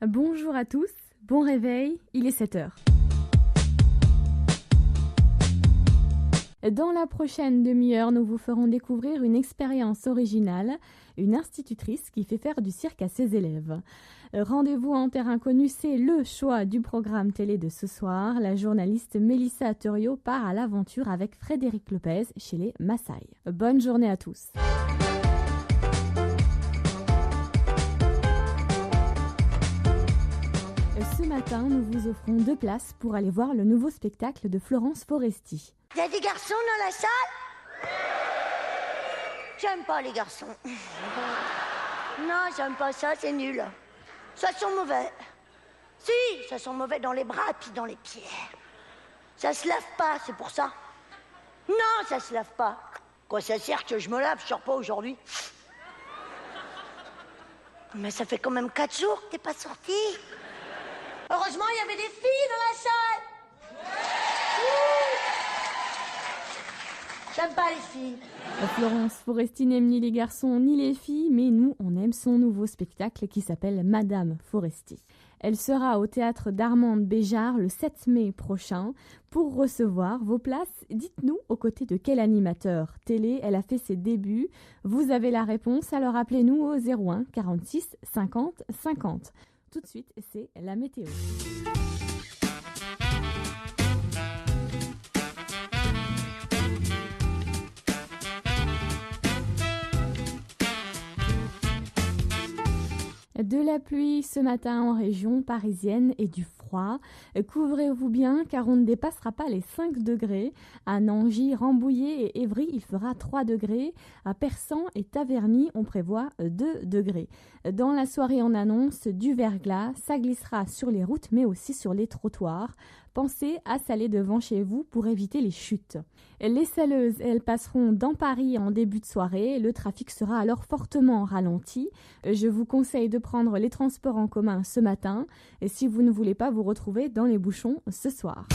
Bonjour à tous, bon réveil, il est 7h. Dans la prochaine demi-heure, nous vous ferons découvrir une expérience originale, une institutrice qui fait faire du cirque à ses élèves. Rendez-vous en terre inconnue, c'est le choix du programme télé de ce soir. La journaliste Mélissa Turio part à l'aventure avec Frédéric Lopez chez les Maasai. Bonne journée à tous. Ce matin, nous vous offrons 2 places pour aller voir le nouveau spectacle de Florence Foresti. Il y a des garçons dans la salle? J'aime pas les garçons. Non, j'aime pas ça, c'est nul. Ça sent mauvais. Si, ça sent mauvais dans les bras puis dans les pieds. Ça se lave pas, c'est pour ça. Non, ça se lave pas. Quoi, ça sert que je me lave, je sors pas aujourd'hui. Mais ça fait quand même 4 jours que t'es pas sorti. Heureusement, il y avait des filles dans la salle. J'aime pas les filles. Florence Foresti n'aime ni les garçons ni les filles, mais nous, on aime son nouveau spectacle qui s'appelle Madame Foresti. Elle sera au théâtre d'Armande Béjart le 7 mai prochain. Pour recevoir vos places, dites-nous aux côtés de quel animateur télé elle a fait ses débuts. Vous avez la réponse, alors appelez-nous au 01 46 50 50. Tout de suite, c'est la météo. De la pluie ce matin en région parisienne et du froid. Couvrez-vous bien car on ne dépassera pas les 5 degrés. À Nangy, Rambouillet et Évry, il fera 3 degrés. À Persan et Taverny, on prévoit 2 degrés. Dans la soirée, on annonce du verglas. Ça glissera sur les routes mais aussi sur les trottoirs. Pensez à saler devant chez vous pour éviter les chutes. Les saleuses, elles passeront dans Paris en début de soirée. Le trafic sera alors fortement ralenti. Je vous conseille de prendre les transports en commun ce matin et si vous ne voulez pas vous retrouver dans les bouchons ce soir.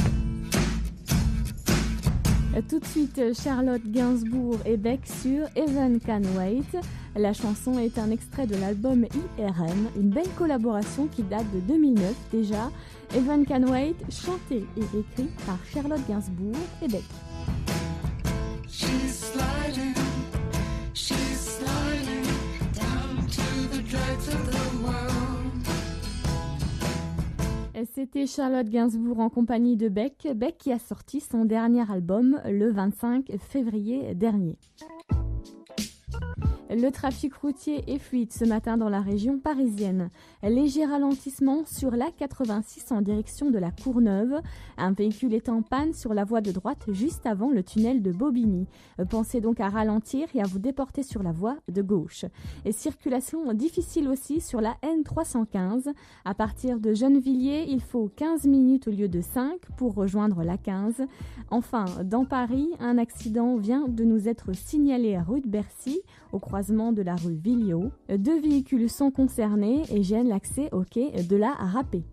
Tout de suite, Charlotte Gainsbourg et Beck sur Heaven Can Wait. La chanson est un extrait de l'album IRM, une belle collaboration qui date de 2009 déjà. Heaven Can Wait, chanté et écrit par Charlotte Gainsbourg et Beck. She's sliding down to the dregs of the world. C'était Charlotte Gainsbourg en compagnie de Beck. Beck qui a sorti son dernier album le 25 février dernier. Le trafic routier est fluide ce matin dans la région parisienne. Léger ralentissement sur l'A86 en direction de la Courneuve. Un véhicule est en panne sur la voie de droite juste avant le tunnel de Bobigny. Pensez donc à ralentir et à vous déporter sur la voie de gauche. Et circulation difficile aussi sur la N315. À partir de Gennevilliers, il faut 15 minutes au lieu de 5 pour rejoindre la 15. Enfin, dans Paris, un accident vient de nous être signalé à rue de Bercy, au croisement de la rue Villiot. 2 véhicules sont concernés et gênent l'accès au quai de la Râpée.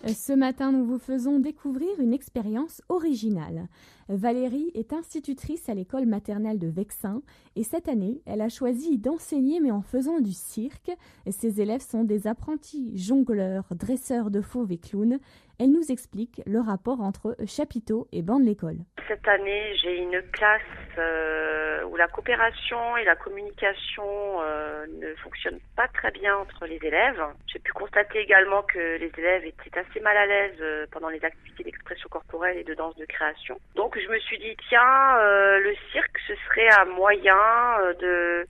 Ce matin, nous vous faisons découvrir une expérience originale. Valérie est institutrice à l'école maternelle de Vexin et cette année, elle a choisi d'enseigner mais en faisant du cirque. Ses élèves sont des apprentis jongleurs, dresseurs de fauves et clowns. Elle nous explique le rapport entre chapiteau et banc de l'école. Cette année, j'ai une classe où la coopération et la communication ne fonctionnent pas très bien entre les élèves. J'ai pu constater également que les élèves étaient assez mal à l'aise pendant les activités d'expression corporelle et de danse de création. Donc je me suis dit, tiens, le cirque, ce serait un moyen de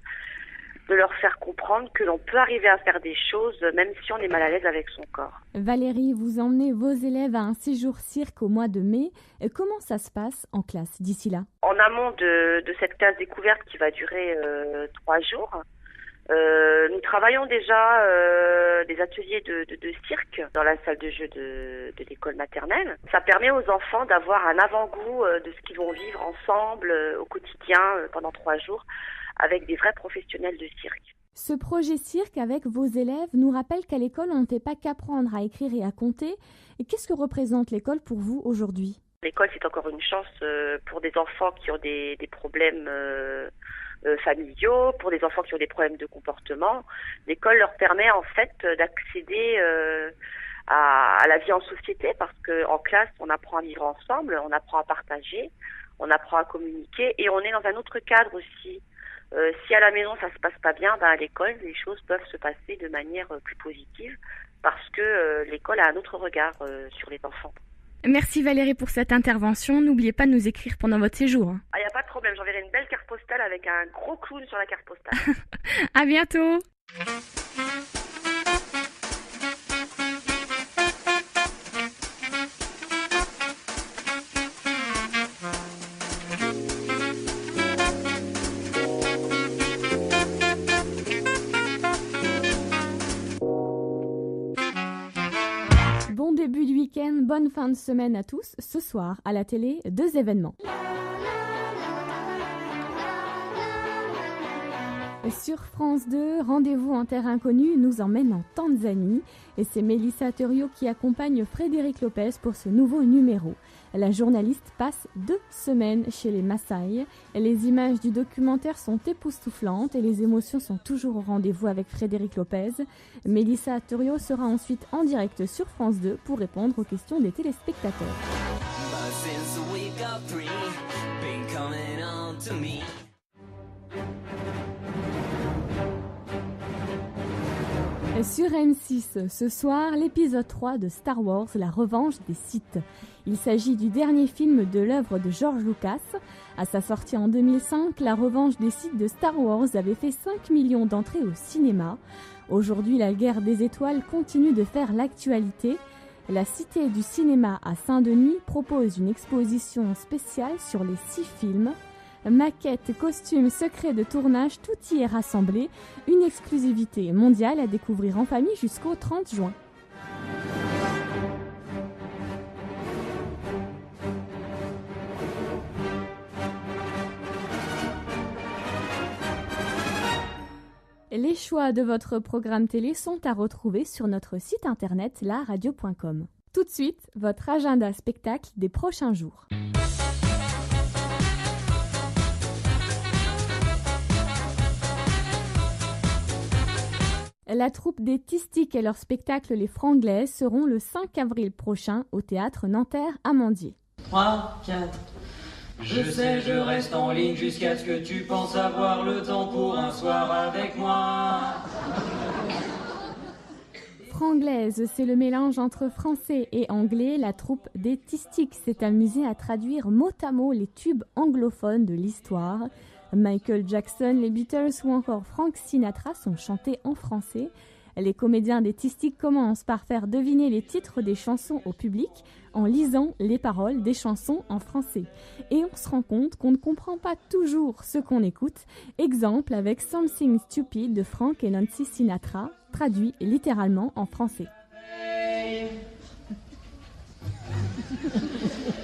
leur faire comprendre que l'on peut arriver à faire des choses même si on est mal à l'aise avec son corps. Valérie, vous emmenez vos élèves à un séjour cirque au mois de mai. Comment ça se passe en classe d'ici là? En amont de cette classe découverte qui va durer 3 jours, nous travaillons déjà des ateliers de cirque dans la salle de jeu de l'école maternelle. Ça permet aux enfants d'avoir un avant-goût de ce qu'ils vont vivre ensemble au quotidien pendant 3 jours avec des vrais professionnels de cirque. Ce projet cirque avec vos élèves nous rappelle qu'à l'école, on n'était pas qu'apprendre à écrire et à compter. Et qu'est-ce que représente l'école pour vous aujourd'hui? L'école, c'est encore une chance pour des enfants qui ont des problèmes familiaux, pour des enfants qui ont des problèmes de comportement. L'école leur permet en fait d'accéder à la vie en société, parce que en classe, on apprend à vivre ensemble, on apprend à partager, on apprend à communiquer, et on est dans un autre cadre aussi. Si à la maison ça se passe pas bien, à l'école les choses peuvent se passer de manière plus positive, parce que l'école a un autre regard sur les enfants. Merci Valérie pour cette intervention. N'oubliez pas de nous écrire pendant votre séjour. Ah, y a pas de problème, j'enverrai une belle carte postale avec un gros clown sur la carte postale. À bientôt. Bon début du week-end, bonne fin de semaine à tous. Ce soir, à la télé, 2 événements. Sur France 2, Rendez-vous en terre inconnue nous emmène en Tanzanie et c'est Mélissa Thurio qui accompagne Frédéric Lopez pour ce nouveau numéro. La journaliste passe 2 semaines chez les Maasai. Les images du documentaire sont époustouflantes et les émotions sont toujours au rendez-vous avec Frédéric Lopez. Mélissa Thurio sera ensuite en direct sur France 2 pour répondre aux questions des téléspectateurs. Sur M6, ce soir, l'épisode 3 de Star Wars, la revanche des Sith. Il s'agit du dernier film de l'œuvre de George Lucas. À sa sortie en 2005, la revanche des Sith de Star Wars avait fait 5 millions d'entrées au cinéma. Aujourd'hui, la guerre des étoiles continue de faire l'actualité. La Cité du cinéma à Saint-Denis propose une exposition spéciale sur les 6 films. Maquettes, costumes, secrets de tournage, tout y est rassemblé. Une exclusivité mondiale à découvrir en famille jusqu'au 30 juin. Les choix de votre programme télé sont à retrouver sur notre site internet laradio.com. Tout de suite, votre agenda spectacle des prochains jours. La troupe des Tistiques et leur spectacle Les Franglaises seront le 5 avril prochain au théâtre Nanterre-Amandier. 3, 4. Je sais, je reste en ligne jusqu'à ce que tu penses avoir le temps pour un soir avec moi. Franglaise, c'est le mélange entre français et anglais. La troupe des Tistiques s'est amusée à traduire mot à mot les tubes anglophones de l'histoire. Michael Jackson, les Beatles ou encore Frank Sinatra sont chantés en français. Les comédiens des Tistiques commencent par faire deviner les titres des chansons au public en lisant les paroles des chansons en français. Et on se rend compte qu'on ne comprend pas toujours ce qu'on écoute. Exemple avec Something Stupid de Frank et Nancy Sinatra, traduit littéralement en français.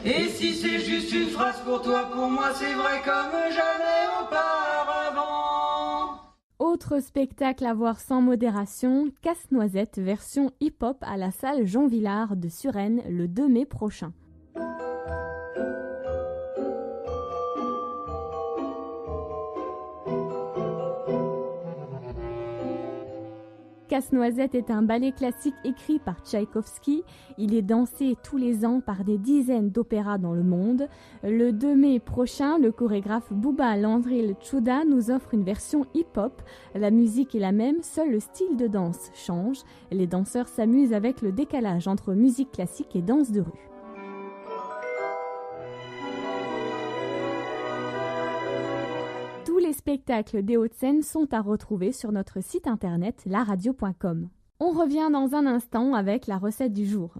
Et si c'est juste une phrase pour toi, pour moi c'est vrai comme jamais auparavant. Autre spectacle à voir sans modération, Casse-Noisette version hip-hop à la salle Jean Villard de Suresnes le 2 mai prochain. Casse-Noisette est un ballet classique écrit par Tchaïkovski. Il est dansé tous les ans par des dizaines d'opéras dans le monde. Le 2 mai prochain, le chorégraphe Bouba Landril Chouda nous offre une version hip-hop. La musique est la même, seul le style de danse change. Les danseurs s'amusent avec le décalage entre musique classique et danse de rue. Les spectacles des Hauts-de-Seine sont à retrouver sur notre site internet laradio.com. On revient dans un instant avec la recette du jour.